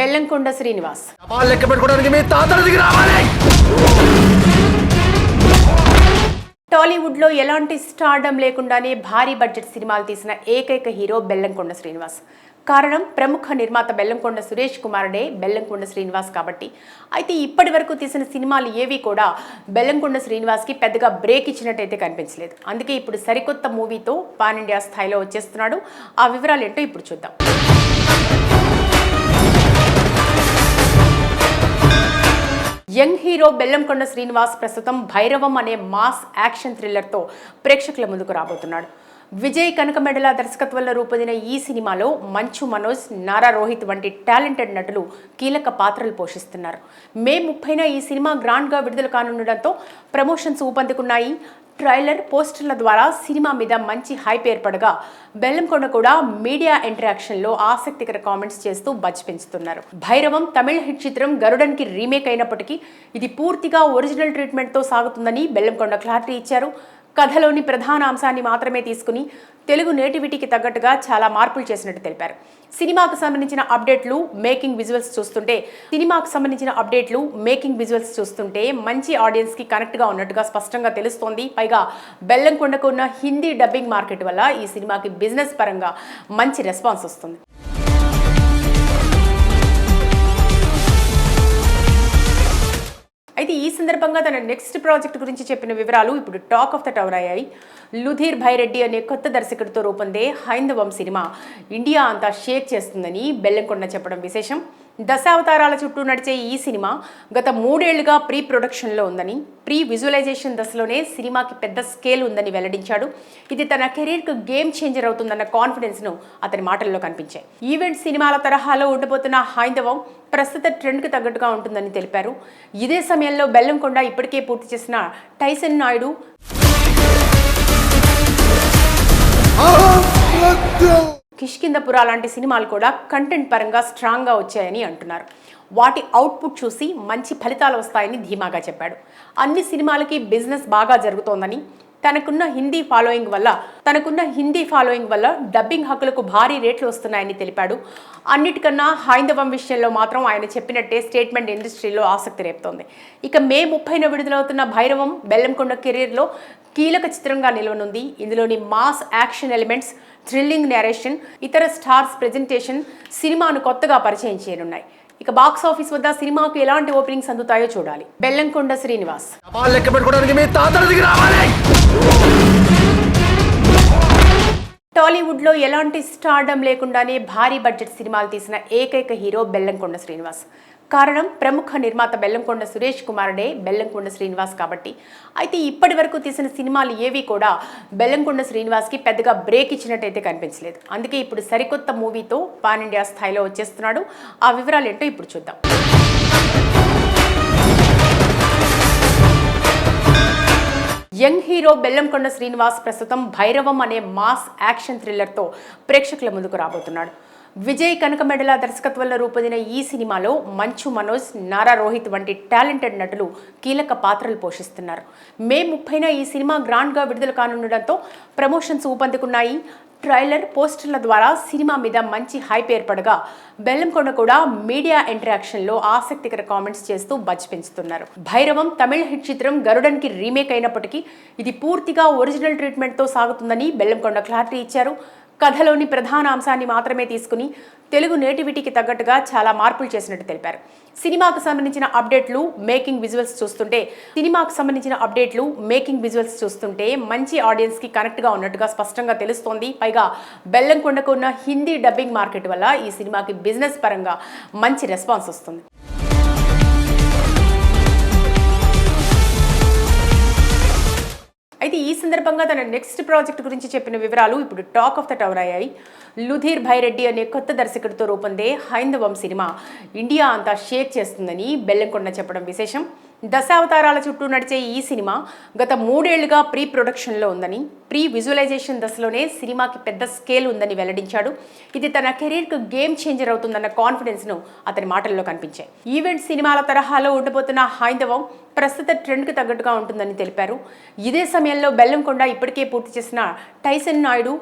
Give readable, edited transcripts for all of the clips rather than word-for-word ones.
బెల్లంకొండ శ్రీనివాస్. టాలీవుడ్ లో ఎలాంటి స్టార్డమ్ లేకుండానే భారీ బడ్జెట్ సినిమాలు తీసిన ఏకైక హీరో బెల్లంకొండ శ్రీనివాస్. కారణం ప్రముఖ నిర్మాత బెల్లంకొండ సురేష్ కుమారుడే బెల్లంకొండ శ్రీనివాస్ కాబట్టి. అయితే ఇప్పటి వరకు తీసిన సినిమాలు ఏవి కూడా బెల్లంకొండ శ్రీనివాస్కి పెద్దగా బ్రేక్ ఇచ్చినట్టయితే కనిపించలేదు. అందుకే ఇప్పుడు సరికొత్త మూవీతో పాన్ ఇండియా స్థాయిలో వచ్చేస్తున్నాడు. ఆ వివరాలు ఏంటో ఇప్పుడు చూద్దాం. యంగ్ హీరో బెల్లంకొండ శ్రీనివాస్ ప్రస్తుతం భైరవం అనే మాస్ యాక్షన్ థ్రిల్లర్తో ప్రేక్షకుల ముందుకు రాబోతున్నాడు. విజయ్ కనకమెడల దర్శకత్వంలో రూపొందిన ఈ సినిమాలో మంచు మనోజ్, నారా రోహిత్ వంటి టాలెంటెడ్ నటులు కీలక పాత్రలు పోషిస్తున్నారు. మే 30న ఈ సినిమా గ్రాండ్గా విడుదల కానుండడంతో ప్రమోషన్స్ ఊపందుకున్నాయి. ట్రైలర్, పోస్టర్ల ద్వారా సినిమా మీద మంచి హైప్ ఏర్పడగా బెల్లంకొండ కూడా మీడియా ఇంటరాక్షన్లో ఆసక్తికర కామెంట్స్ చేస్తూ బజ్ పెంచుతున్నారు. భైరవం తమిళ హిట్ చిత్రం గరుడన్కి రీమేక్ అయినప్పటికీ ఇది పూర్తిగా ఒరిజినల్ ట్రీట్మెంట్తో సాగుతుందని బెల్లంకొండ క్లారిటీ ఇచ్చారు. కథలోని ప్రధాన అంశాన్ని మాత్రమే తీసుకుని తెలుగు నేటివిటీకి తగ్గట్టుగా చాలా మార్పులు చేసినట్టు తెలిపారు. సినిమాకు సంబంధించిన అప్డేట్లు, మేకింగ్ విజువల్స్ చూస్తుంటే మంచి ఆడియన్స్కి కనెక్ట్గా ఉన్నట్టుగా స్పష్టంగా తెలుస్తోంది. పైగా బెల్లంకొండకు ఉన్న హిందీ డబ్బింగ్ మార్కెట్ వల్ల ఈ సినిమాకి బిజినెస్ పరంగా మంచి రెస్పాన్స్ వస్తుంది. అయితే ఈ సందర్భంగా తన నెక్స్ట్ ప్రాజెక్ట్ గురించి చెప్పిన వివరాలు ఇప్పుడు టాక్ ఆఫ్ ద టౌన్ అయ్యాయి. లుధీర్ భైరెడ్డి అనే కొత్త దర్శకుడితో రూపొందే హైందవం సినిమా ఇండియా అంతా షేక్ చేస్తుందని బెల్లంకొండ చెప్పడం విశేషం. దశావతారాల చుట్టూ నడిచే ఈ సినిమా గత 3 ఏళ్లుగా ప్రీ ప్రొడక్షన్లో ఉందని, ప్రీ విజువలైజేషన్ దశలోనే సినిమాకి పెద్ద స్కేల్ ఉందని వెల్లడించాడు. ఇది తన కెరీర్కు గేమ్ చేంజర్ అవుతుందన్న కాన్ఫిడెన్స్ను అతని మాటల్లో కనిపించాయి. ఈవెంట్ సినిమాల తరహాలో ఉండబోతున్న హైందవం ప్రస్తుత ట్రెండ్కి తగ్గట్టుగా ఉంటుందని తెలిపారు. ఇదే సమయంలో బెల్లంకొండ ఇప్పటికే పూర్తి చేసిన టైసన్ నాయుడు, కిష్కిందపుర లాంటి సినిమాలు కూడా కంటెంట్ పరంగా స్ట్రాంగ్గా వచ్చాయని అంటున్నారు. వాటి అవుట్పుట్ చూసి మంచి ఫలితాలు వస్తాయని ధీమాగా చెప్పాడు. అన్ని సినిమాలకి బిజినెస్ బాగా జరుగుతోందని, తనకున్న హిందీ ఫాలోయింగ్ వల్ల డబ్బింగ్ హక్కులకు భారీ రేట్లు వస్తున్నాయని తెలిపాడు. అన్నిటికన్నా హైందవం విషయంలో మాత్రం ఆయన చెప్పినట్టే స్టేట్మెంట్ ఇండస్ట్రీలో ఆసక్తి రేపుతోంది. ఇక మే 30న విడుదలవుతున్న భైరవం బెల్లంకొండ కెరీర్లో కీలక చిత్రంగా నిలవనుంది. ఇందులోని mass action elements, thrilling narration, ఇతర స్టార్స్ ప్రెజెంటేషన్ సినిమాను కొత్తగా పరిచయం చేయనున్నాయి. ఇక బాక్స్ ఆఫీస్ వద్ద సినిమాకు ఎలాంటి ఓపెనింగ్స్ అందుతాయో చూడాలి. బెల్లంకొండ శ్రీనివాస్. టాలీవుడ్ లో ఎలాంటి స్టార్డమ్ లేకుండానే భారీ బడ్జెట్ సినిమాలు తీసిన ఏకైక హీరో బెల్లంకొండ శ్రీనివాస్. కారణం ప్రముఖ నిర్మాత బెల్లంకొండ సురేష్ కుమారుడే బెల్లంకొండ శ్రీనివాస్ కాబట్టి. అయితే ఇప్పటి వరకు తీసిన సినిమాలు ఏవి కూడా బెల్లంకొండ శ్రీనివాస్కి పెద్దగా బ్రేక్ ఇచ్చినట్టయితే కనిపించలేదు. అందుకే ఇప్పుడు సరికొత్త మూవీతో పాన్ ఇండియా స్థాయిలో వచ్చేస్తున్నాడు. ఆ వివరాలు ఏంటో ఇప్పుడు చూద్దాం. యంగ్ హీరో బెల్లంకొండ శ్రీనివాస్ ప్రస్తుతం భైరవం అనే మాస్ యాక్షన్ థ్రిల్లర్తో ప్రేక్షకుల ముందుకు రాబోతున్నాడు. విజయ్ కనకమెడల దర్శకత్వంలో రూపొందిన ఈ సినిమాలో మంచు మనోజ్, నారా రోహిత్ వంటి టాలెంటెడ్ నటులు కీలక పాత్రలు పోషిస్తున్నారు. మే 30న ఈ సినిమా గ్రాండ్గా విడుదల కానుండడంతో ప్రమోషన్స్ ఊపందుకున్నాయి. ట్రైలర్, పోస్టర్ల ద్వారా సినిమా మీద మంచి హైప్ ఏర్పడగా బెల్లంకొండ కూడా మీడియా ఇంటరాక్షన్లో ఆసక్తికర కామెంట్స్ చేస్తూ బజ్ పెంచుతున్నారు. భైరవం తమిళ హిట్ చిత్రం గరుడన్కి రీమేక్ అయినప్పటికీ ఇది పూర్తిగా ఒరిజినల్ ట్రీట్మెంట్తో సాగుతుందని బెల్లంకొండ క్లారిటీ ఇచ్చారు. కథలోని ప్రధాన అంశాన్ని మాత్రమే తీసుకుని తెలుగు నేటివిటీకి తగ్గట్టుగా చాలా మార్పులు చేసినట్టు తెలిపారు. సినిమాకు సంబంధించిన అప్డేట్లు, మేకింగ్ విజువల్స్ చూస్తుంటే మంచి ఆడియన్స్కి కనెక్ట్గా ఉన్నట్టుగా స్పష్టంగా తెలుస్తోంది. పైగా బెల్లంకొండకు ఉన్న హిందీ డబ్బింగ్ మార్కెట్ వల్ల ఈ సినిమాకి బిజినెస్ పరంగా మంచి రెస్పాన్స్ వస్తుంది. అయితే ఈ సందర్భంగా తన నెక్స్ట్ ప్రాజెక్ట్ గురించి చెప్పిన వివరాలు ఇప్పుడు టాక్ ఆఫ్ ద టౌన్ అయ్యాయి. లుధీర్ భైరెడ్డి అనే కొత్త దర్శకుడితో రూపొందే హైందవం సినిమా ఇండియా అంతా షేక్ చేస్తుందని బెల్లంకొండ చెప్పడం విశేషం. దశావతారాల చుట్టూ నడిచే ఈ సినిమా గత 3 ఏళ్లుగా ప్రీ ప్రొడక్షన్లో ఉందని, ప్రీ విజువలైజేషన్ దశలోనే సినిమాకి పెద్ద స్కేల్ ఉందని వెల్లడించాడు. ఇది తన కెరీర్కు గేమ్ చేంజర్ అవుతుందన్న కాన్ఫిడెన్స్ను అతని మాటల్లో కనిపించాయి. ఈవెంట్ సినిమాల తరహాలో ఉండబోతున్న హైందవం ప్రస్తుత ట్రెండ్కి తగ్గట్టుగా ఉంటుందని తెలిపారు. ఇదే సమయంలో బెల్లంకొండ ఇప్పటికే పూర్తి చేసిన టైసన్ నాయుడు,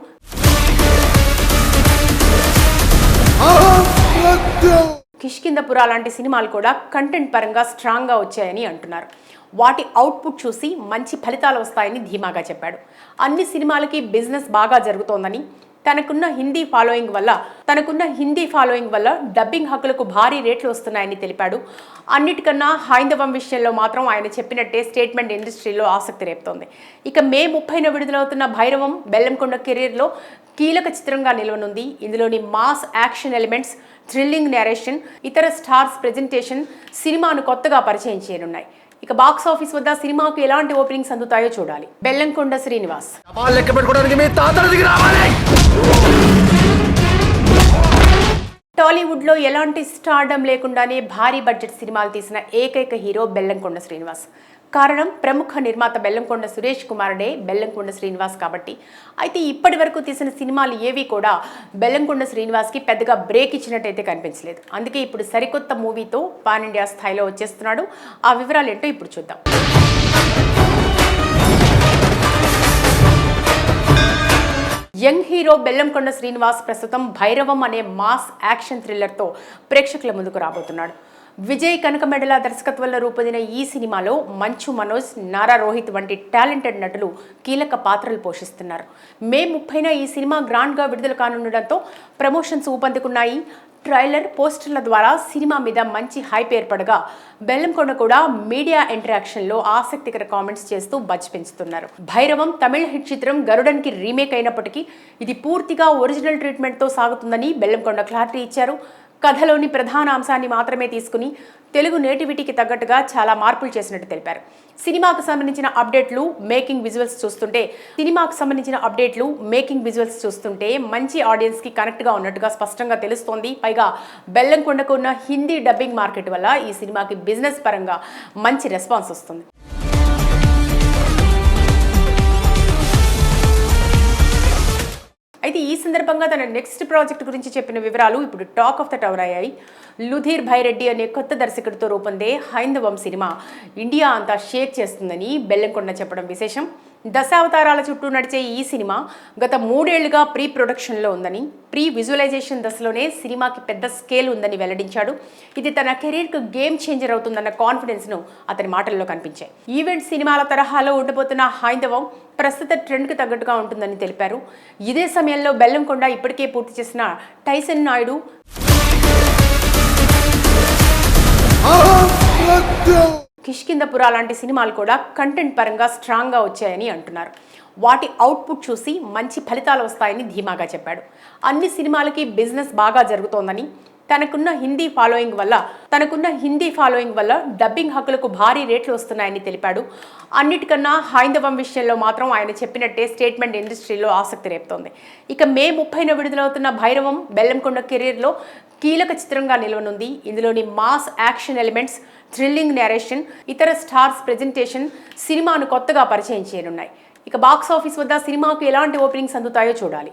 కిష్కింధపుర లాంటి సినిమాలు కూడా కంటెంట్ పరంగా స్ట్రాంగ్గా వచ్చాయని అంటున్నారు. వాటి అవుట్పుట్ చూసి మంచి ఫలితాలు వస్తాయని ధీమాగా చెప్పాడు. అన్ని సినిమాలకి బిజినెస్ బాగా జరుగుతోందని, తనకున్న హిందీ ఫాలోయింగ్ వల్ల డబ్బింగ్ హక్కులకు భారీ రేట్లు వస్తున్నాయని తెలిపాడు. అన్నిటికన్నా హైందవం విషయంలో మాత్రం ఆయన చెప్పినట్టే స్టేట్మెంట్ ఇండస్ట్రీలో ఆసక్తి రేపుతోంది. ఇక మే 30న విడుదలవుతున్న భైరవం బెల్లంకొండ కెరీర్లో కీలక చిత్రంగా నిలవనుంది. ఇందులోని mass action elements, thrilling narration, ఇతర స్టార్స్ ప్రెజెంటేషన్ సినిమాను కొత్తగా పరిచయం చేయనున్నాయి. ఇక బాక్స్ ఆఫీస్ వద్ద సినిమాకు ఎలాంటి ఓపెనింగ్స్ అందుతాయో చూడాలి. బెల్లంకొండ శ్రీనివాస్ టాలీవుడ్లో ఎలాంటి స్టార్డమ్ లేకుండానే భారీ బడ్జెట్ సినిమాలు తీసిన ఏకైక హీరో బెల్లంకొండ శ్రీనివాస్. కారణం ప్రముఖ నిర్మాత బెల్లంకొండ సురేష్ కుమారుడే బెల్లంకొండ శ్రీనివాస్ కాబట్టి. అయితే ఇప్పటి వరకు తీసిన సినిమాలు ఏవి కూడా బెల్లంకొండ శ్రీనివాస్కి పెద్దగా బ్రేక్ ఇచ్చినట్టయితే కనిపించలేదు. అందుకే ఇప్పుడు సరికొత్త మూవీతో పాన్ ఇండియా స్థాయిలో వచ్చేస్తున్నాడు. ఆ వివరాలు ఏంటో ఇప్పుడు చూద్దాం. యంగ్ హీరో బెల్లంకొండ శ్రీనివాస్ ప్రస్తుతం భైరవం అనే మాస్ యాక్షన్ థ్రిల్లర్తో ప్రేక్షకుల ముందుకు రాబోతున్నాడు. విజయ్ కనకమెడల దర్శకత్వంలో రూపొందిన ఈ సినిమాలో మంచు మనోజ్, నారా రోహిత్ వంటి టాలెంటెడ్ నటులు కీలక పాత్రలు పోషిస్తున్నారు. మే 30న ఈ సినిమా గ్రాండ్గా విడుదల కానుండడంతో ప్రమోషన్స్ ఊపందుకున్నాయి. ట్రైలర్, పోస్టర్ల ద్వారా సినిమా మీద మంచి హైప్ ఏర్పడగా బెల్లంకొండ కూడా మీడియా ఇంటరాక్షన్లో ఆసక్తికర కామెంట్స్ చేస్తూ బజ్ పెంచుతున్నారు. భైరవం తమిళ హిట్ చిత్రం గరుడన్కి రీమేక్ అయినప్పటికీ ఇది పూర్తిగా ఒరిజినల్ ట్రీట్మెంట్తో సాగుతుందని బెల్లంకొండ క్లారిటీ ఇచ్చారు. కథలోని ప్రధాన అంశాన్ని మాత్రమే తీసుకుని తెలుగు నేటివిటీకి తగ్గట్టుగా చాలా మార్పులు చేసినట్టు తెలిపారు. సినిమాకు సంబంధించిన అప్డేట్లు, మేకింగ్ విజువల్స్ చూస్తుంటే మంచి ఆడియన్స్కి కనెక్ట్గా ఉన్నట్టుగా స్పష్టంగా తెలుస్తోంది. పైగా బెల్లంకొండకు ఉన్న హిందీ డబ్బింగ్ మార్కెట్ వల్ల ఈ సినిమాకి బిజినెస్ పరంగా మంచి రెస్పాన్స్ వస్తుంది. అయితే ఈ సందర్భంగా తన నెక్స్ట్ ప్రాజెక్ట్ గురించి చెప్పిన వివరాలు ఇప్పుడు టాక్ ఆఫ్ ద టౌన్ అయ్యాయి. లుధీర్ భైరెడ్డి అనే కొత్త దర్శకుడితో రూపొందే హైందవం సినిమా ఇండియా అంతా షేక్ చేస్తుందని బెల్లంకొండ చెప్పడం విశేషం. దశావతారాల చుట్టూ నడిచే ఈ సినిమా గత 3 ఏళ్లుగా ప్రీ ప్రొడక్షన్లో ఉందని, ప్రీ విజువలైజేషన్ దశలోనే సినిమాకి పెద్ద స్కేల్ ఉందని వెల్లడించాడు. ఇది తన కెరీర్కు గేమ్ చేంజర్ అవుతుందన్న కాన్ఫిడెన్స్ను అతని మాటల్లో కనిపించాయి. ఈవెంట్ సినిమాల తరహాలో ఉండబోతున్న హైందవం ప్రస్తుత ట్రెండ్కి తగ్గట్టుగా ఉంటుందని తెలిపారు. ఇదే సమయంలో బెల్లంకొండ ఇప్పటికే పూర్తి చేసిన టైసన్ నాయుడు, కిష్కింధపుర లాంటి సినిమాలు కూడా కంటెంట్ పరంగా స్ట్రాంగ్గా వచ్చాయని అంటున్నారు. వాటి అవుట్పుట్ చూసి మంచి ఫలితాలు వస్తాయని ధీమాగా చెప్పాడు. అన్ని సినిమాలకి బిజినెస్ బాగా జరుగుతోందని, తనకున్న హిందీ ఫాలోయింగ్ వల్ల డబ్బింగ్ హక్కులకు భారీ రేట్లు వస్తున్నాయని తెలిపాడు. అన్నిటికన్నా హైందవం విషయంలో మాత్రం ఆయన చెప్పినట్టే స్టేట్మెంట్ ఇండస్ట్రీలో ఆసక్తి రేపుతోంది. ఇక మే 30న విడుదలవుతున్న భైరవం బెల్లంకొండ కెరీర్లో కీలక చిత్రంగా నిలవనుంది. ఇందులోని mass action elements, thrilling narration, ఇతర స్టార్స్ ప్రెజెంటేషన్ సినిమాను కొత్తగా పరిచయం చేయనున్నాయి. ఇక బాక్స్ ఆఫీస్ వద్ద సినిమాకు ఎలాంటి ఓపెనింగ్స్ అందుతాయో చూడాలి.